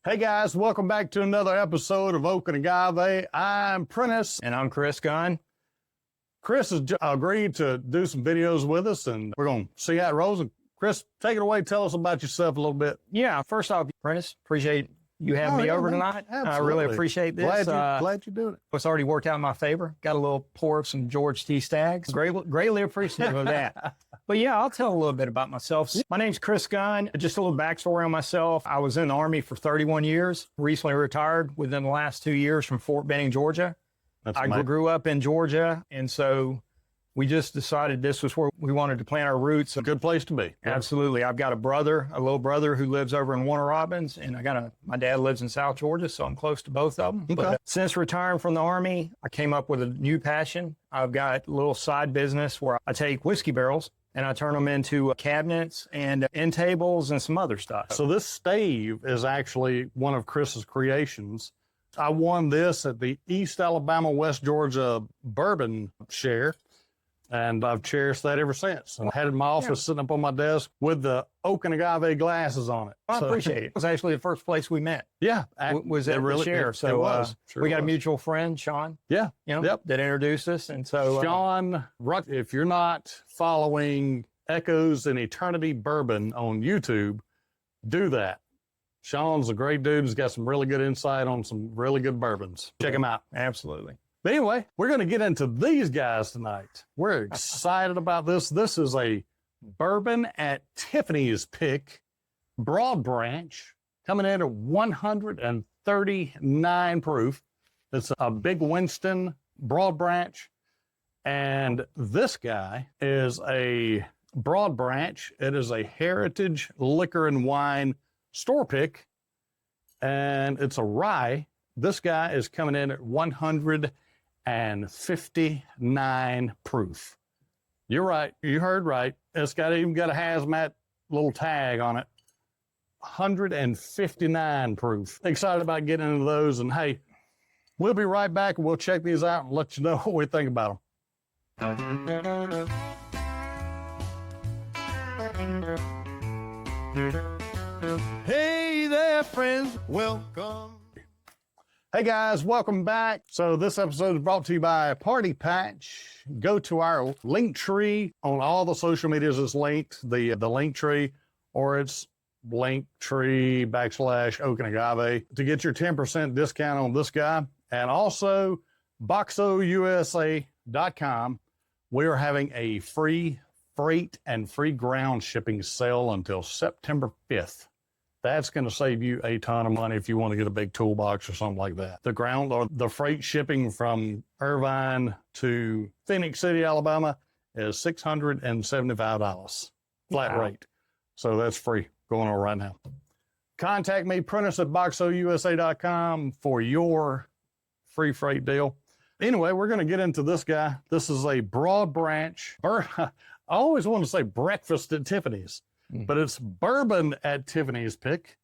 Hey guys, welcome back to another episode of Oak and Agave. I'm Prentiss. And I'm Chris Gunn. Chris has agreed to do some videos with us, and we're going to see how it rolls. And Chris, take it away. Tell us about yourself a little bit. Yeah, first off, Prentiss, appreciate you having me over tonight. Absolutely. I really appreciate this. Glad you're doing it. It's already worked out in my favor. Got a little pour of some George T. Staggs. Greatly appreciative of that. But yeah, I'll tell a little bit about myself. My name's Chris Gunn. Just a little backstory on myself. I was in the Army for 31 years, recently retired within the last 2 years from Fort Benning, Georgia. I grew up in Georgia, and so we just decided this was where we wanted to plant our roots. A good place to be. Absolutely. I've got a little brother who lives over in Warner Robins, and my dad lives in South Georgia, so I'm close to both of them. Okay. But since retiring from the Army, I came up with a new passion. I've got a little side business where I take whiskey barrels and I turn them into cabinets and end tables and some other stuff. So this stave is actually one of Chris's creations. I won this at the East Alabama, West Georgia Bourbon Share, and I've cherished that ever since. And I had it in my office sitting up on my desk with the Oak and Agave glasses on it. I appreciate it. It was actually the first place we met. Yeah. Was at the Share. So it was. We got a mutual friend, Sean. Yeah. That introduced us. And so Sean, if you're not following Echoes in Eternity Bourbon on YouTube, do that. Sean's a great dude. He's got some really good insight on some really good bourbons. Check him out. Absolutely. But anyway, we're going to get into these guys tonight. We're excited about this. This is a bourbon at Tiffany's pick, Broad Branch, coming in at 139 proof. It's a Big Winston Broad Branch. And this guy is a Broad Branch. It is a Heritage Liquor and Wine store pick, and it's a rye. This guy is coming in at 159 proof. You're right. You heard right. It's even got a hazmat little tag on it. 159 proof. Excited about getting into those. And hey, we'll be right back and we'll check these out and let you know what we think about them. Hey there, friends. Welcome. Hey guys, welcome back. So this episode is brought to you by Party Patch. Go to our link tree on all the social medias. It's linked, the link tree, or it's linktree / Oak and Agave to get your 10% discount on this guy. And also boxousa.com. We are having a free freight and free ground shipping sale until September 5th. That's going to save you a ton of money if you want to get a big toolbox or something like that. The ground or the freight shipping from Irvine to Phoenix City, Alabama is $675 flat rate. So that's free going on right now. Contact me, Prentiss at boxousa.com for your free freight deal. Anyway, we're going to get into this guy. This is a Broad Branch. I always want to say breakfast at Tiffany's. But it's bourbon at Tiffany's pick.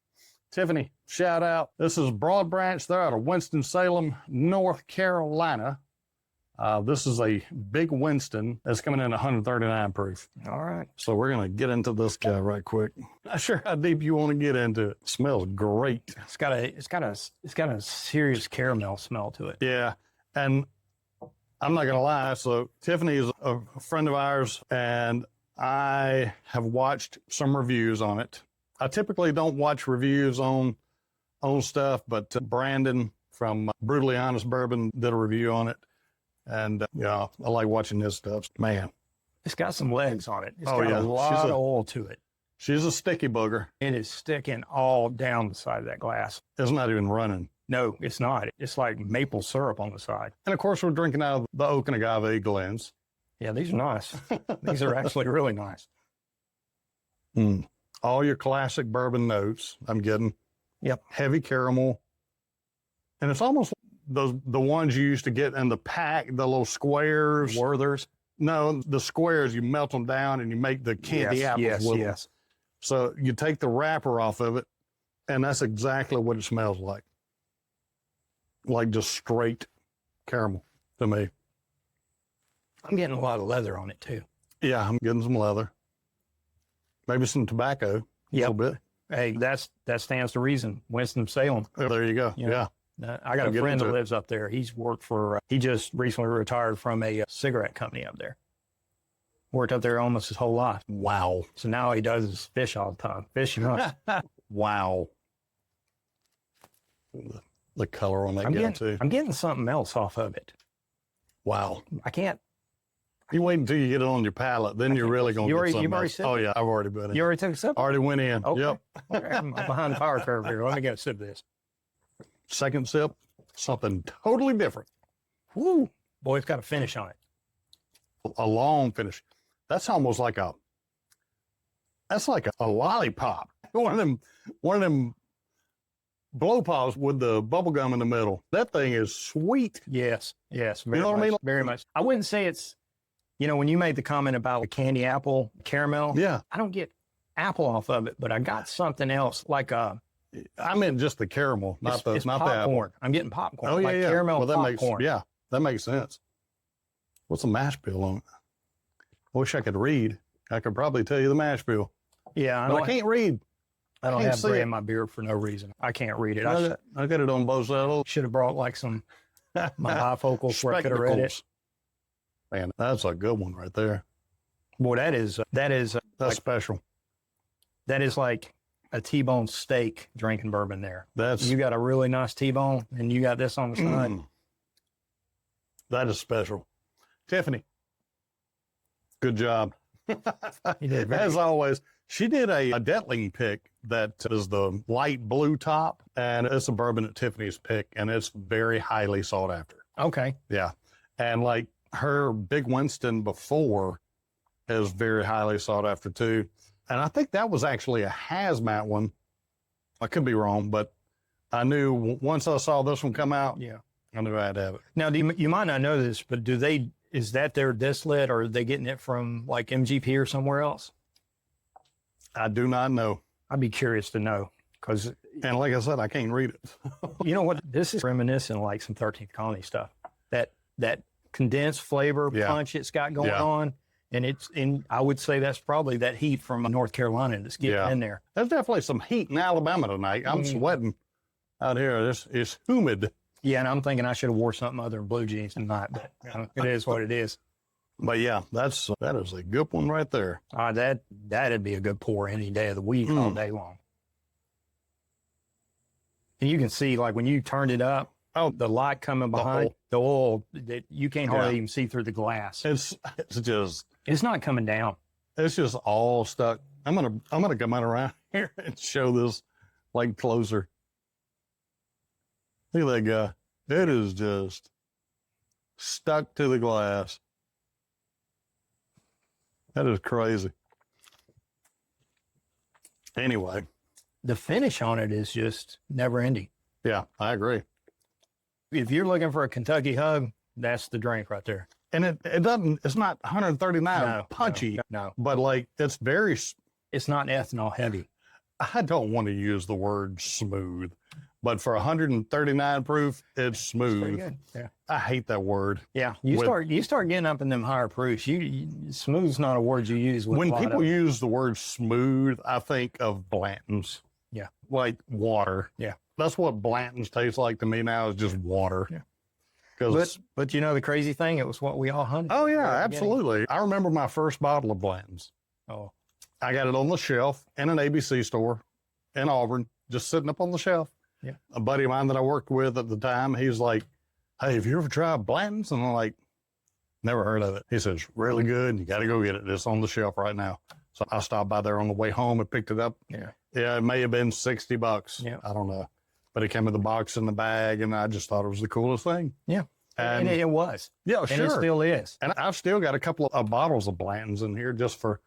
Tiffany, shout out. This is Broad Branch. They're out of Winston-Salem, North Carolina. This is a Big Winston that's coming in 139 proof. All right. So we're going to get into this guy right quick. Not sure how deep you want to get into it. Smells great. It's got a serious caramel smell to it. Yeah. And I'm not going to lie. So Tiffany is a friend of ours, and I have watched some reviews on it. I typically don't watch reviews on stuff, but Brandon from Brutally Honest Bourbon did a review on it. And, I like watching his stuff. Man. It's got some legs on it. It's got a lot of oil to it. She's a sticky booger. It is sticking all down the side of that glass. It's not even running. No, it's not. It's like maple syrup on the side. And, of course, we're drinking out of the Oak and Agave Glens. Yeah, these are nice. These are actually really nice. All your classic bourbon notes, I'm getting. Yep. Heavy caramel. And it's almost the ones you used to get in the pack, the little squares. Werthers. No, the squares, you melt them down and you make the candy apples with them. So you take the wrapper off of it, and that's exactly what it smells like. Like just straight caramel to me. I'm getting a lot of leather on it too. Yeah, I'm getting some leather. Maybe some tobacco. A little bit. Hey, that stands to reason. Winston-Salem. There you go. You know, Yeah. I got I'll a get friend into that it. lives up there. He's worked for, he just recently retired from a cigarette company up there. Worked up there almost his whole life. Wow. So now he does is fish all the time. Fishing us. Wow. The color on that guy, too. I'm getting something else off of it. Wow. I can't. You wait until you get it on your palate, then you're really going to get something You've already else. said Oh, it. yeah. I've already been in. You already took a sip? Already went in. Okay. Yep. All right, I'm behind the power curve here. Let me get a sip of this. Second sip, something totally different. Woo. Boy, it's got a finish on it. A long finish. That's almost like that's like a lollipop. One of them blow pops with the bubble gum in the middle. That thing is sweet. Yes. Very You know what I much, mean? Very much. I wouldn't say it's, when you made the comment about the candy apple caramel, Yeah. I don't get apple off of it, but I got something else like I meant just the caramel, not the apple. popcorn. I'm getting popcorn. Oh, yeah, like yeah. caramel that popcorn. that makes sense. What's the mash bill on it? I wish I could read. I could probably tell you the mash bill. Yeah, But I can't read. I don't can't have see gray it. in my beer for no reason. I can't read it. I got it on both sides. Should have brought like some my bifocals where I could have read it. Spectacles. Man, that's a good one right there. Boy, that's That's special. that is like a T-bone steak drinking bourbon there. That's You got a really nice T-bone and you got this on the side. That is special. Tiffany, good job. You did very As always, she did a Detling pick that is the light blue top, and it's a bourbon that Tiffany's pick, and it's very highly sought after. Okay. Yeah. And like her Big Winston before is very highly sought after too. And I think that was actually a hazmat one. I could be wrong, but I knew once I saw this one come out, Yeah. I knew I had to have it. Now, you might not know this, but is that their distillate or are they getting it from like MGP or somewhere else? I do not know. I'd be curious to know because And like I said, I can't read it. you know what? This is reminiscent of like some 13th Colony stuff. That condensed flavor Yeah. punch it's got going Yeah. on. And I would say that's probably that heat from North Carolina that's getting Yeah. in there. There's definitely some heat in Alabama tonight. I'm sweating out here. It's humid. Yeah, and I'm thinking I should have wore something other than blue jeans tonight, but it is what it is. But yeah, that is a good one right there. That'd be a good pour any day of the week, all day long. And you can see, like when you turned it up, the light coming behind the oil that you can't hardly even see through the glass. It's just It's not coming down. it's just all stuck. I'm gonna come out around here and show this like closer. Look at that guy. It is just stuck to the glass. That is crazy. Anyway, The finish on it is just never ending. yeah, I agree. If you're looking for a Kentucky hug, that's the drink right there. And it's not 139 No, punchy, No, but like it's very, it's not ethanol heavy. I don't want to use the word smooth, but for 139 proof, it's Pretty smooth. good. Yeah. I hate that word. Yeah. You With- start getting up in them higher proofs. Smooth's not a word you use with When a lot people of- use the word smooth, I think of Blanton's. Yeah. Like water. Yeah. That's what Blanton's tastes like to me now is just water. Yeah. 'Cause- But you know the crazy thing, it was what we all hunted. oh yeah, at the beginning. absolutely. I remember my first bottle of Blanton's. Oh, I got it on the shelf in an ABC store in Auburn, just sitting up on the shelf. Yeah. A buddy of mine that I worked with at the time, he's like, "Hey, have you ever tried Blanton's?" And I'm like, "Never heard of it." He says, "Really good. You got to go get it. It's on the shelf right now." So I stopped by there on the way home and picked it up. Yeah. Yeah, it may have been $60. Yeah. I don't know. But it came with the box and the bag, and I just thought it was the coolest thing. Yeah. And it was. Yeah, And sure. it still is. And I've still got a couple of bottles of Blanton's in here just for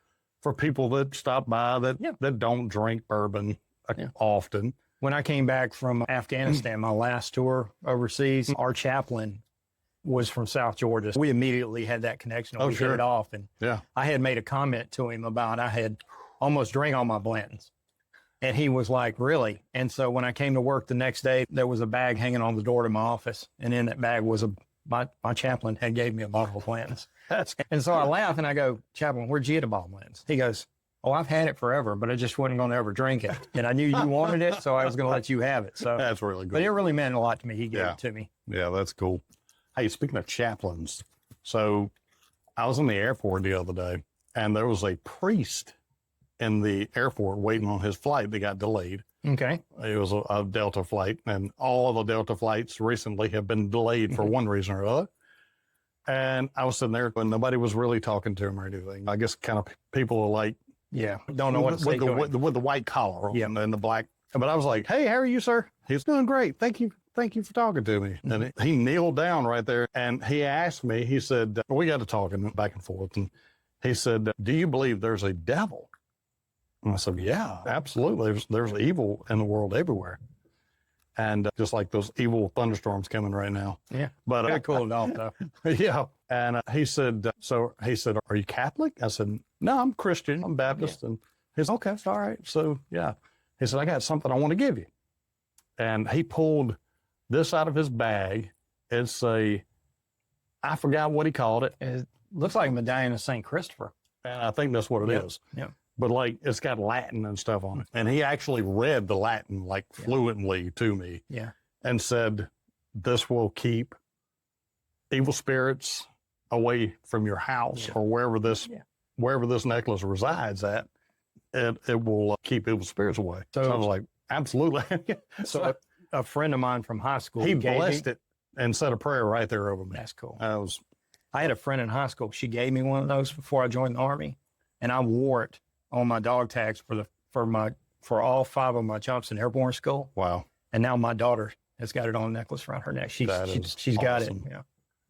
people that stop by that don't drink bourbon often. When I came back from Afghanistan, my last tour overseas, our chaplain was from South Georgia. We immediately had that connection. Oh, We sure. hit it off. And Yeah. I had made a comment to him about I had almost drank all my Blantons. And he was like, really? And so when I came to work the next day, there was a bag hanging on the door to my office. And in that bag was my chaplain had gave me a bottle of Blantons. And so I laugh and I go, "Chaplain, where'd you get a bottle of Blantons?" He goes, Oh, I've had it forever, but I just wasn't going to ever drink it. And I knew you wanted it, so I was going to let you have it. So That's really good. But it really meant a lot to me. He gave it to me. Yeah, that's cool. Hey, speaking of chaplains, so I was in the airport the other day, and there was a priest in the airport waiting on his flight that got delayed. Okay. It was a Delta flight, and all of the Delta flights recently have been delayed for one reason or other. And I was sitting there, and nobody was really talking to him or anything. I guess kind of people are like, don't know what to say. With the white collar and the black. But I was like, hey, how are you, sir? He's doing great. Thank you for talking to me. And he kneeled down right there, and he asked me, he said, we got to talking back and forth. And he said, do you believe there's a devil? And I said, yeah, absolutely. There's evil in the world everywhere. And just like those evil thunderstorms coming right now. Yeah. But very cool off though. Yeah. And he said, are you Catholic? I said, no, I'm Christian. I'm Baptist. And he said, okay, all right. So yeah. He said, I got something I want to give you. And he pulled this out of his bag. It's I forgot what he called it. It looks like a medallion of St. Christopher. And I think that's what it is. Yeah. But like, it's got Latin and stuff on it. And he actually read the Latin like fluently to me. Yeah. And said, this will keep evil spirits away from your house or wherever this necklace resides at. It will keep evil spirits away. So I was like, absolutely. So a friend of mine from high school, he blessed it and said a prayer right there over me. That's cool. I had a friend in high school. She gave me one of those before I joined the Army, and I wore it on my dog tags for all 5 of my jumps in airborne school. Wow. And now my daughter has got it on a necklace around her neck. She's got it.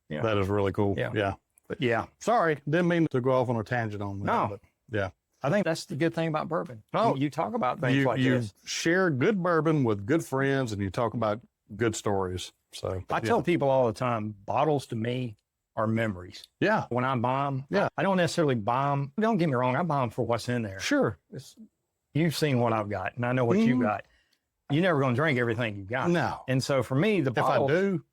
Yeah. That is really cool. Yeah. But yeah. Sorry, didn't mean to go off on a tangent on that. No. But yeah. I think that's the good thing about bourbon. Oh, you talk about things like this. You share good bourbon with good friends, and you talk about good stories. So I tell people all the time, bottles to me are memories. Yeah. When I buy them, I don't necessarily buy them. Don't get me wrong, I buy them for what's in there. Sure. You've seen what I've got, and I know what you got. You're never going to drink everything you got. No. And so for me, the bottles, if I do,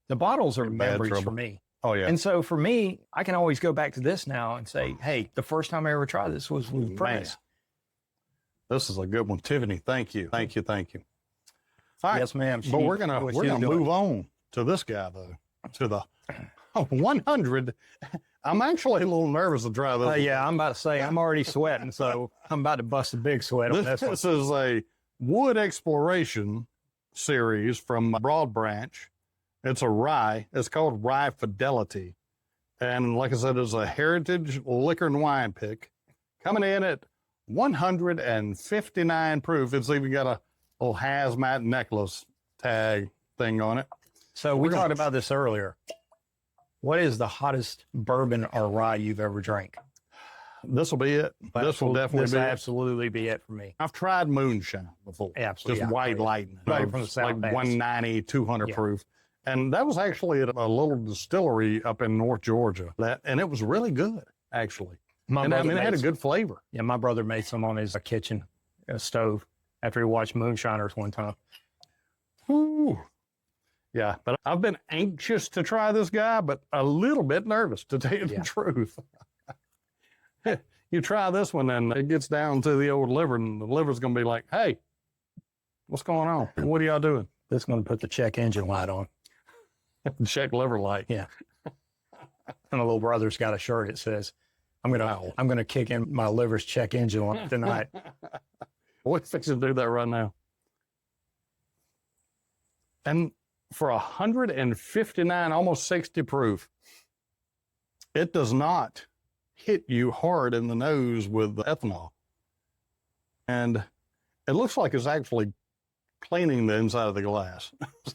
the bottles are memories for me. Oh, yeah. And so for me, I can always go back to this now and say, hey, the first time I ever tried this was with Prentiss. This is a good one. Tiffany, thank you. Thank you. All right. Yes, ma'am. But we're gonna move on to this guy, though, to the 100. I'm actually a little nervous to try this. Yeah, I'm about to say, I'm already sweating, so I'm about to bust a big sweat on this one. This is a wood exploration series from Broad Branch. It's a rye. It's called Rye Fidelity. And like I said, it's a heritage liquor and wine pick. Coming in at 159 proof. It's even got a little hazmat necklace tag thing on it. So we talked about this earlier. What is the hottest bourbon or rye you've ever drank? This will be it. This will definitely absolutely be it for me. I've tried moonshine before. Absolutely. Just white lightning. Right from the South like 190, 200 proof. And that was actually at a little distillery up in North Georgia. And it was really good, actually. It had a good flavor. Yeah, my brother made some on his kitchen stove after he watched Moonshiners one time. Ooh. Yeah, but I've been anxious to try this guy, but a little bit nervous, to tell you the truth. You try this one, and it gets down to the old liver, and the liver's going to be like, hey, what's going on? What are y'all doing? This is going to put the check engine light on. Check liver light. Yeah. And a little brother's got a shirt that says, I'm gonna kick in my liver's check engine on tonight. We're fixing to do that right now. And for 159, almost 60 proof, it does not hit you hard in the nose with the ethanol. And it looks like it's actually cleaning the inside of the glass. It's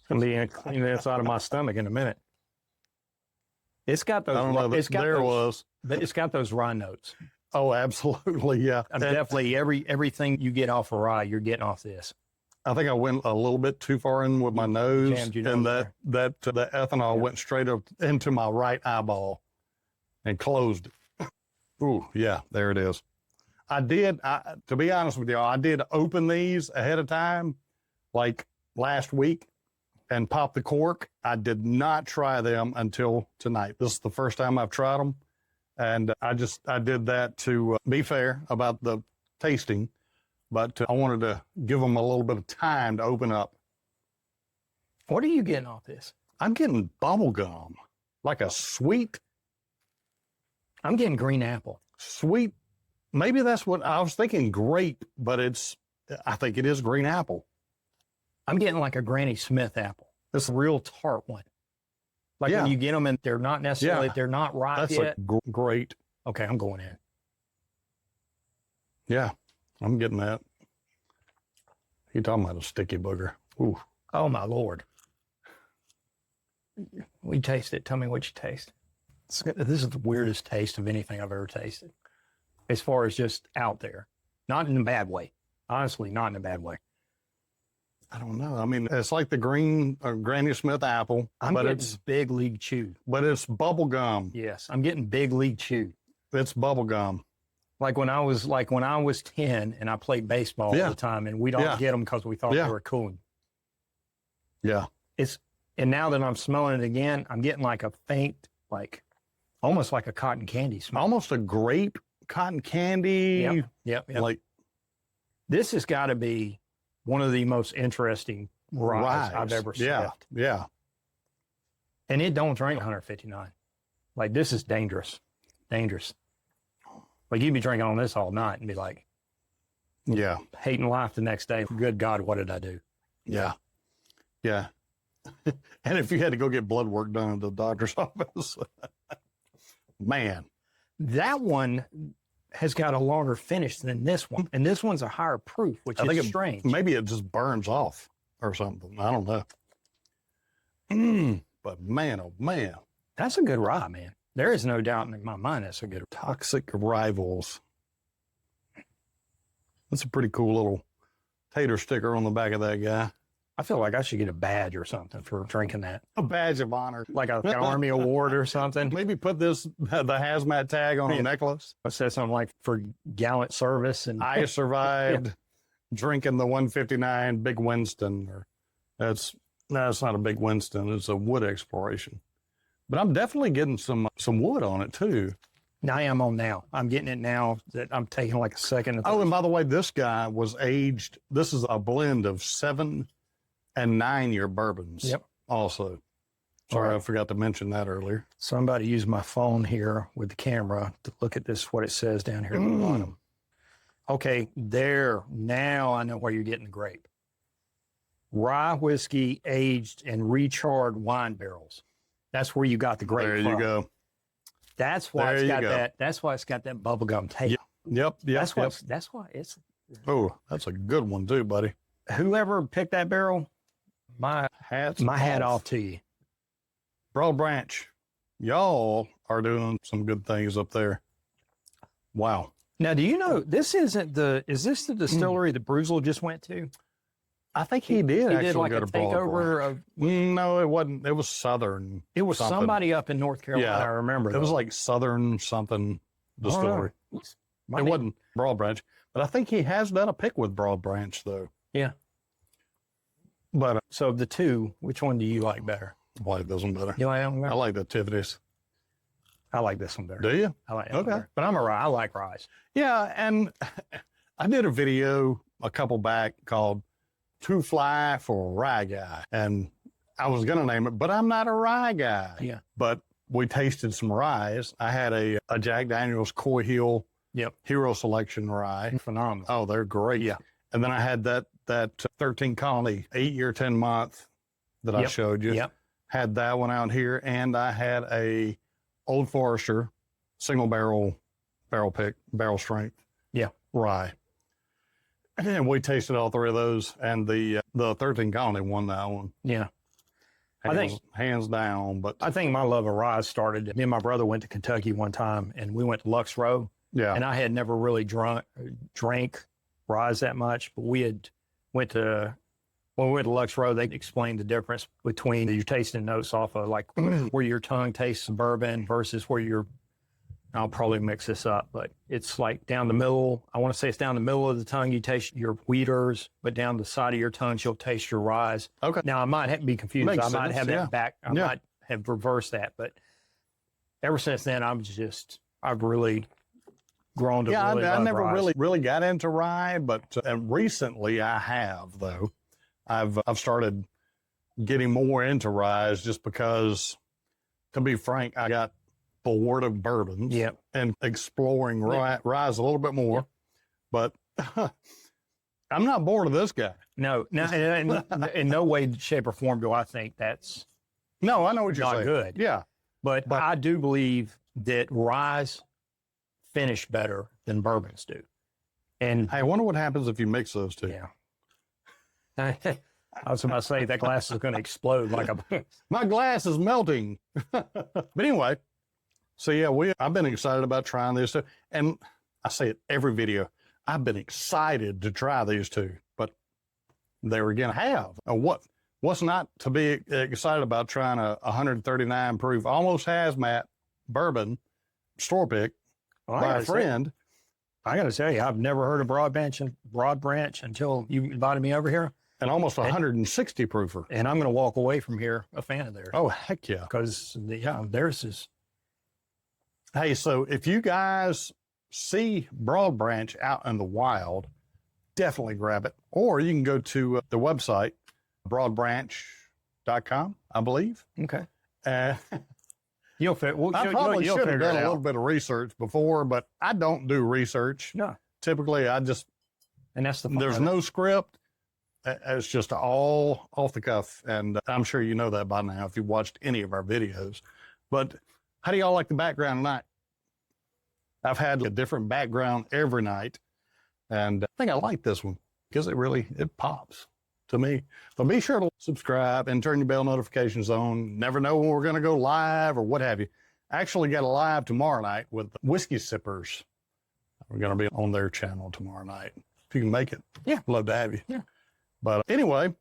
going to be cleaning the inside of my stomach in a minute. It's got those. I don't know. It's got those rye notes. Oh, absolutely, yeah. Definitely everything you get off of rye, you're getting off this. I think I went a little bit too far in with my nose, and the ethanol went straight up into my right eyeball and closed it. Ooh, yeah, there it is. To be honest with you, I did open these ahead of time, like last week, and pop the cork. I did not try them until tonight. This is the first time I've tried them. And I did that to be fair about the tasting, but I wanted to give them a little bit of time to open up. What are you getting off this? I'm getting bubble gum, like a sweet. I'm getting green apple. Sweet. Maybe that's what I was thinking, grape, but I think it is green apple. I'm getting like a Granny Smith apple. This real tart one. Like when you get them and they're not necessarily, they're not ripe yet. That's great. Okay, I'm going in. Yeah, I'm getting that. You're talking about a sticky booger. Ooh. Oh, my Lord. We taste it. Tell me what you taste. This is the weirdest taste of anything I've ever tasted. As far as just out there. Not in a bad way. Honestly, not in a bad way. I don't know. I mean, it's like the green Granny Smith apple, but it's big league chew. But it's bubble gum. Yes, I'm getting big league chew. It's bubble gum. Like when I was 10 and I played baseball all the time, and we don't get them because we thought they were cool. Yeah. And now that I'm smelling it again, I'm getting like a faint, like almost like a cotton candy smell. Almost a grape cotton candy. Yep. Like this has got to be one of the most interesting ryes I've ever sniffed. Yeah. And it don't drink 159. Like this is dangerous. Dangerous. Like you'd be drinking on this all night and be like, hating life the next day. Good God, what did I do? Yeah. Yeah. And if you had to go get blood work done at the doctor's office, man. That one has got a longer finish than this one. And this one's a higher proof, which is strange. Maybe it just burns off or something. I don't know. But man, oh man. That's a good rye, man. There is no doubt in my mind that's a good Toxic Rivals. That's a pretty cool little tater sticker on the back of that guy. I feel like I should get a badge or something for drinking that. A badge of honor. Like an Army award or something. Maybe put the hazmat tag on a necklace. It says something like for gallant service. And I survived drinking the 159 Big Winston. That's not a Big Winston. It's a wood exploration. But I'm definitely getting some wood on it too. I am on now. I'm getting it now that I'm taking like a second. Oh, and by the way, this guy was aged. This is a blend of 7 and 9 year bourbons. Yep. Also. Sorry, I forgot to mention that earlier. Somebody used my phone here with the camera to look at this, what it says down here at the bottom. Okay, there. Now I know where you're getting the grape. Rye whiskey aged in recharred wine barrels. That's where you got the grape from. There you go. That's why it's got that. That's why it's got that bubblegum taste. Yep. That's why it's. Oh, that's a good one too, buddy. Whoever picked that barrel, my hat off to you. Broad Branch, y'all are doing some good things up there. Wow. Now, do you know is this the distillery that Bruzel just went to? I think he did actually like go a to Broad takeover Branch. of. No, it wasn't. It was Southern. It was something. somebody up in North Carolina. Yeah, I remember. It was like Southern something distillery. It wasn't Broad Branch, but I think he has done a pick with Broad Branch though. Yeah. But so of the two, which one do you like better? I like this one better. You like that one better? I like the Tiffany's. I like this one better. Do you? I like that one better. But I'm a rye. I like ryes. Yeah, and I did a video a couple back called "Too Fly for a Rye Guy," and I was gonna name it, but I'm not a rye guy. Yeah. But we tasted some ryes. I had a Jack Daniel's Coy Hill Hero Selection rye. Phenomenal. Oh, they're great. Yeah. And then I had that 13 Colony 8 year 10 month that I showed you. Yep. Had that one out here, and I had a Old Forester single barrel strength. Yeah. Rye. And we tasted all three of those, and the 13 Colony won that one. Yeah. Hands down. But I think my love of rye started. Me and my brother went to Kentucky one time, and we went to Lux Row. Yeah. And I had never really drank ryes that much, but when we went to Lux Row, they explained the difference between your tasting notes off of like where your tongue tastes bourbon versus where I'll probably mix this up, but it's like down the middle. I want to say it's down the middle of the tongue. You taste your wheaters, but down the side of your tongue, you'll taste your ryes. Okay. Now I might be confused. Makes I might sense, have that back. I might have reversed that, but ever since then, I'm just I've really grown to Yeah, really I love never rye. really got into rye, but recently I have though. I've started getting more into rye just because, to be frank, I got bored of bourbons Yep. and exploring rye a little bit more. But I'm not bored of this guy. No, in no way, shape, or form do I think that's No, I know what you're not saying. good. Yeah. But I do believe that ryes finish better than bourbons do. And Hey, I wonder what happens if you mix those two. yeah, I was about to say that glass is going to explode like a. My glass is melting. But anyway, so yeah, I've been excited about trying this too. And I say it every video. I've been excited to try these two, but there again, I have. What's not to be excited about trying a 139 proof, almost hazmat bourbon store pick by a friend? I got to tell you, I've never heard of Broad Branch until you invited me over here. And almost 160 proofer. And I'm going to walk away from here a fan of theirs. Oh, heck yeah. Because, theirs is. Hey, so if you guys see Broad Branch out in the wild, definitely grab it. Or you can go to the website, broadbranch.com, I believe. Okay. I probably you'll should have figure done it a little out. bit of research before, but I don't do research. No. Typically, And that's the fun there's of it. no script. It's just all off the cuff. And I'm sure you know that by now if you've watched any of our videos. But how do y'all like the background tonight? I've had a different background every night. And I think I like this one because it pops to me. But be sure to subscribe and turn your bell notifications on. Never know when we're going to go live or what have you. Actually got a live tomorrow night with Whiskey Sippers. We're going to be on their channel tomorrow night. If you can make it. Yeah. Love to have you. Yeah. But anyway,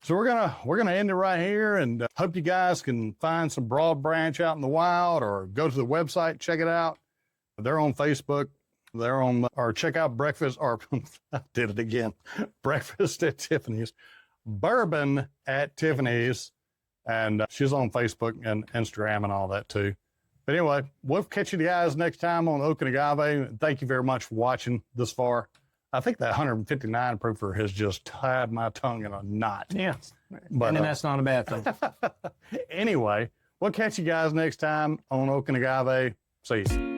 so we're gonna end it right here, and hope you guys can find some Broad Branch out in the wild, or go to the website, check it out. They're on Facebook. They're on, or check out breakfast, or I did it again. Breakfast at Tiffany's, Bourbon at Tiffany's, and she's on Facebook and Instagram and all that too. But anyway, we'll catch you guys next time on Oak and Agave. Thank you very much for watching this far. I think that 159 proofer has just tied my tongue in a knot. Yeah. But And that's not a bad thing. anyway, we'll catch you guys next time on Oak and Agave. See you.